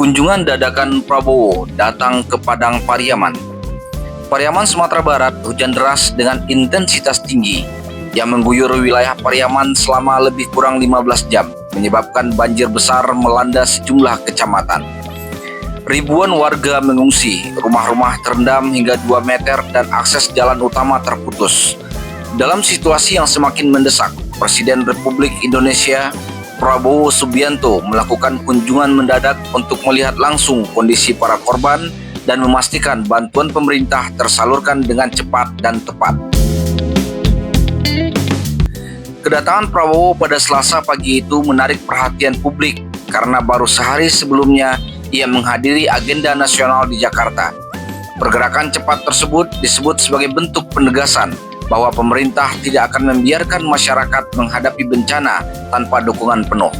Kunjungan dadakan Prabowo datang ke Padang Pariaman. Pariaman, Sumatera Barat, hujan deras dengan intensitas tinggi yang mengguyur wilayah Pariaman selama lebih kurang 15 jam, menyebabkan banjir besar melanda sejumlah kecamatan. Ribuan warga mengungsi, rumah-rumah terendam hingga 2 meter dan akses jalan utama terputus. Dalam situasi yang semakin mendesak, Presiden Republik Indonesia Prabowo Subianto melakukan kunjungan mendadak untuk melihat langsung kondisi para korban dan memastikan bantuan pemerintah tersalurkan dengan cepat dan tepat. Kedatangan Prabowo pada Selasa pagi itu menarik perhatian publik karena baru sehari sebelumnya ia menghadiri agenda nasional di Jakarta. Pergerakan cepat tersebut disebut sebagai bentuk penegasan bahwa pemerintah tidak akan membiarkan masyarakat menghadapi bencana tanpa dukungan penuh.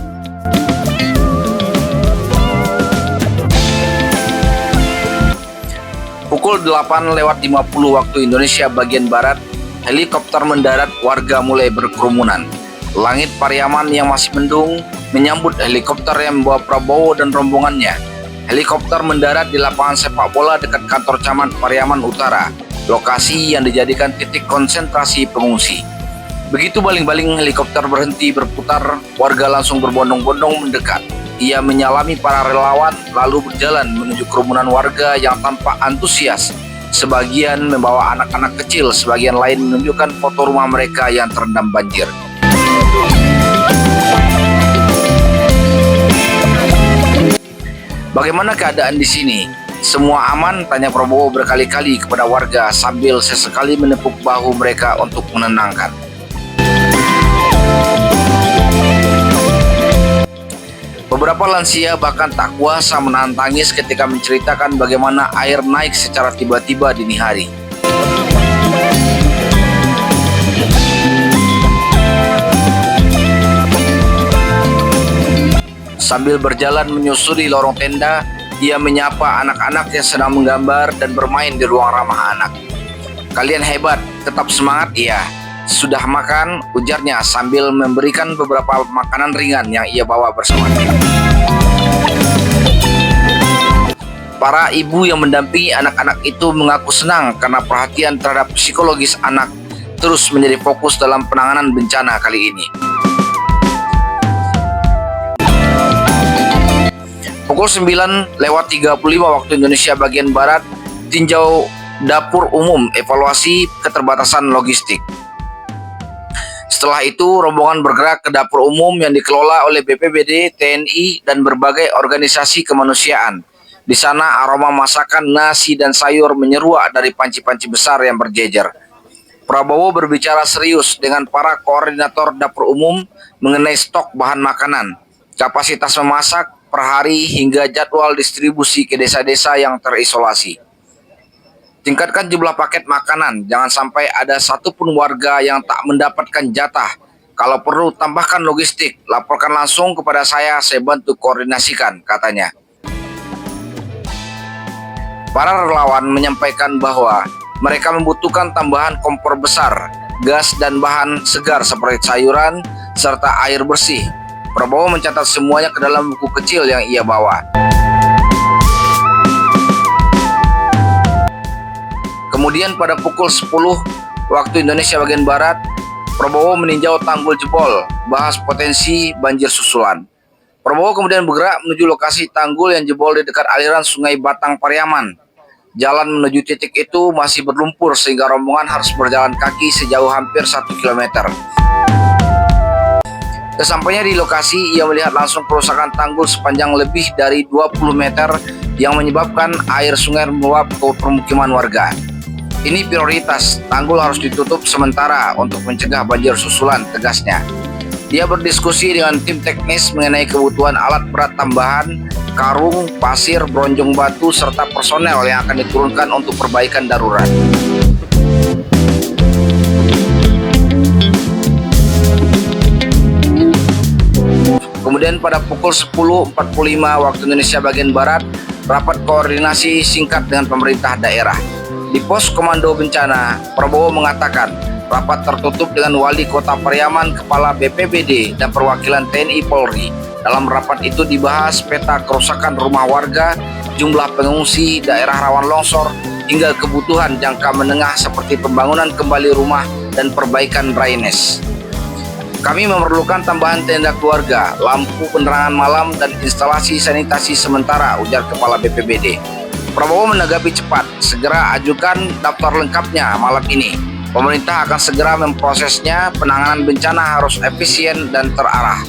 Pukul 8.50 waktu Indonesia bagian Barat, helikopter mendarat, warga mulai berkerumunan. Langit Pariaman yang masih mendung menyambut helikopter yang membawa Prabowo dan rombongannya. Helikopter mendarat di lapangan sepak bola dekat kantor camat Pariaman Utara, lokasi yang dijadikan titik konsentrasi pengungsi. Begitu baling-baling helikopter berhenti berputar, warga langsung berbondong-bondong mendekat. Ia menyalami para relawan lalu berjalan menuju kerumunan warga yang tampak antusias. Sebagian membawa anak-anak kecil, sebagian lain menunjukkan foto rumah mereka yang terendam banjir. Bagaimana keadaan di sini? Semua aman? Tanya Prabowo berkali-kali kepada warga sambil sesekali menepuk bahu mereka untuk menenangkan. Beberapa lansia bahkan tak kuasa menahan tangis ketika menceritakan bagaimana air naik secara tiba-tiba dini hari. Sambil berjalan menyusuri lorong tenda, ia menyapa anak-anak yang sedang menggambar dan bermain di ruang ramah anak. "Kalian hebat, tetap semangat ya. Sudah makan?" ujarnya sambil memberikan beberapa makanan ringan yang ia bawa bersamanya. Para ibu yang mendampingi anak-anak itu mengaku senang karena perhatian terhadap psikologis anak terus menjadi fokus dalam penanganan bencana kali ini. Pukul 9.35 waktu Indonesia bagian Barat, tinjau dapur umum evaluasi keterbatasan logistik. Setelah itu, rombongan bergerak ke dapur umum yang dikelola oleh BPBD, TNI, dan berbagai organisasi kemanusiaan. Di sana, aroma masakan nasi dan sayur menyeruak dari panci-panci besar yang berjejer. Prabowo berbicara serius dengan para koordinator dapur umum mengenai stok bahan makanan, kapasitas memasak per hari hingga jadwal distribusi ke desa-desa yang terisolasi. Tingkatkan jumlah paket makanan, jangan sampai ada satupun warga yang tak mendapatkan jatah. Kalau perlu tambahkan logistik, laporkan langsung kepada saya bantu koordinasikan, katanya. Para relawan menyampaikan bahwa mereka membutuhkan tambahan kompor besar, gas dan bahan segar seperti sayuran, serta air bersih. Prabowo mencatat semuanya ke dalam buku kecil yang ia bawa. Kemudian pada pukul 10 waktu Indonesia bagian Barat, Prabowo meninjau tanggul jebol, bahas potensi banjir susulan. Prabowo kemudian bergerak menuju lokasi tanggul yang jebol di dekat aliran Sungai Batang Pariaman. Jalan menuju titik itu masih berlumpur sehingga rombongan harus berjalan kaki sejauh hampir 1 km. Sesampainya di lokasi, ia melihat langsung kerusakan tanggul sepanjang lebih dari 20 meter yang menyebabkan air sungai meluap ke permukiman warga. Ini prioritas, tanggul harus ditutup sementara untuk mencegah banjir susulan, tegasnya. Dia berdiskusi dengan tim teknis mengenai kebutuhan alat berat tambahan, karung, pasir, bronjong batu, serta personel yang akan diturunkan untuk perbaikan darurat. Kemudian pada pukul 10.45 waktu Indonesia bagian Barat, rapat koordinasi singkat dengan pemerintah daerah. Di pos komando bencana, Prabowo mengatakan rapat tertutup dengan Wali Kota Pariaman, Kepala BPBD, dan perwakilan TNI Polri. Dalam rapat itu dibahas peta kerusakan rumah warga, jumlah pengungsi, daerah rawan longsor, hingga kebutuhan jangka menengah seperti pembangunan kembali rumah dan perbaikan drainase. Kami memerlukan tambahan tenda keluarga, lampu penerangan malam, dan instalasi sanitasi sementara, ujar Kepala BPBD. Prabowo menanggapi cepat, segera ajukan daftar lengkapnya malam ini. Pemerintah akan segera memprosesnya, penanganan bencana harus efisien dan terarah.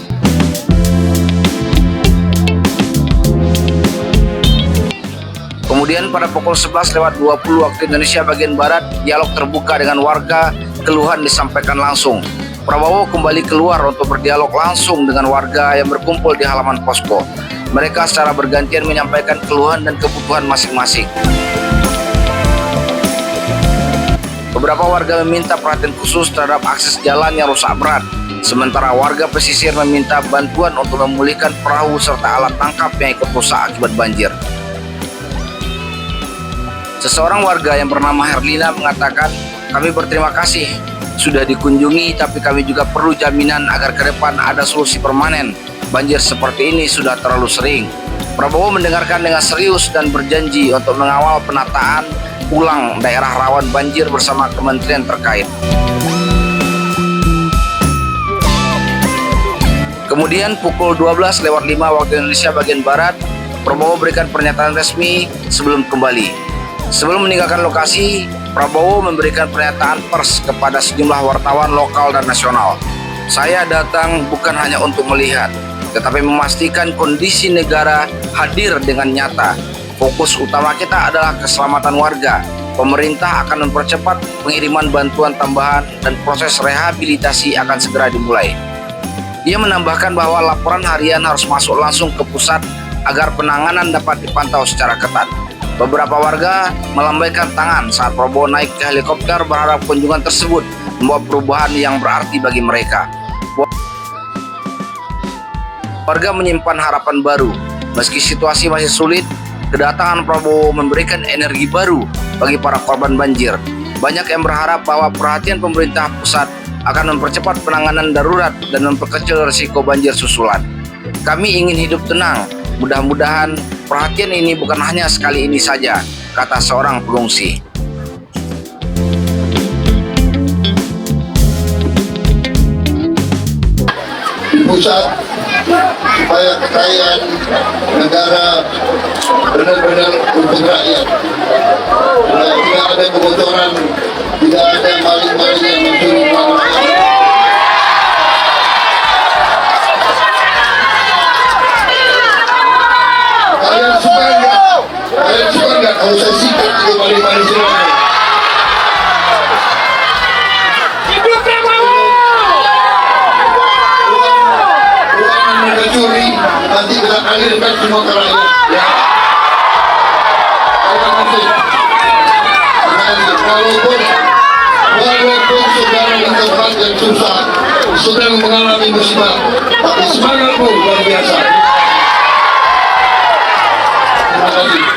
Kemudian pada pukul 11.20 waktu Indonesia bagian Barat, dialog terbuka dengan warga, keluhan disampaikan langsung. Prabowo kembali keluar untuk berdialog langsung dengan warga yang berkumpul di halaman posko. Mereka secara bergantian menyampaikan keluhan dan kebutuhan masing-masing. Beberapa warga meminta perhatian khusus terhadap akses jalan yang rusak berat, sementara warga pesisir meminta bantuan untuk memulihkan perahu serta alat tangkap yang ikut rusak akibat banjir. Seseorang warga yang bernama Herlina mengatakan, "Kami berterima kasih sudah dikunjungi, tapi kami juga perlu jaminan agar ke depan ada solusi permanen. Banjir seperti ini sudah terlalu sering." Prabowo mendengarkan dengan serius dan berjanji untuk mengawal penataan ulang daerah rawan banjir bersama kementerian terkait. Kemudian pukul 12.05 waktu Indonesia bagian Barat, Prabowo berikan pernyataan resmi sebelum kembali. Sebelum meninggalkan lokasi, Prabowo memberikan pernyataan pers kepada sejumlah wartawan lokal dan nasional. "Saya datang bukan hanya untuk melihat, tetapi memastikan kondisi negara hadir dengan nyata. Fokus utama kita adalah keselamatan warga. Pemerintah akan mempercepat pengiriman bantuan tambahan dan proses rehabilitasi akan segera dimulai." Ia menambahkan bahwa laporan harian harus masuk langsung ke pusat agar penanganan dapat dipantau secara ketat. Beberapa warga melambaikan tangan saat Prabowo naik ke helikopter berharap kunjungan tersebut membawa perubahan yang berarti bagi mereka. Warga menyimpan harapan baru. Meski situasi masih sulit, kedatangan Prabowo memberikan energi baru bagi para korban banjir. Banyak yang berharap bahwa perhatian pemerintah pusat akan mempercepat penanganan darurat dan memperkecil risiko banjir susulan. "Kami ingin hidup tenang. Mudah-mudahan perhatian ini bukan hanya sekali ini saja," kata seorang pengungsi. Pusat supaya kekayaan negara benar-benar untuk rakyat. Tidak ada kebocoran, tidak ada maling-maling yang mencuri uang rakyat. Kalian suka enggak? Kalian suka enggak kalau saya sikat juga maling-maling semua? Curi, nanti kita alirkan semua ke rakyat. Ya. Walaupun saudara di tempat yang susah sedang mengalami musibah, tapi semangatmu luar biasa. Terima kasih.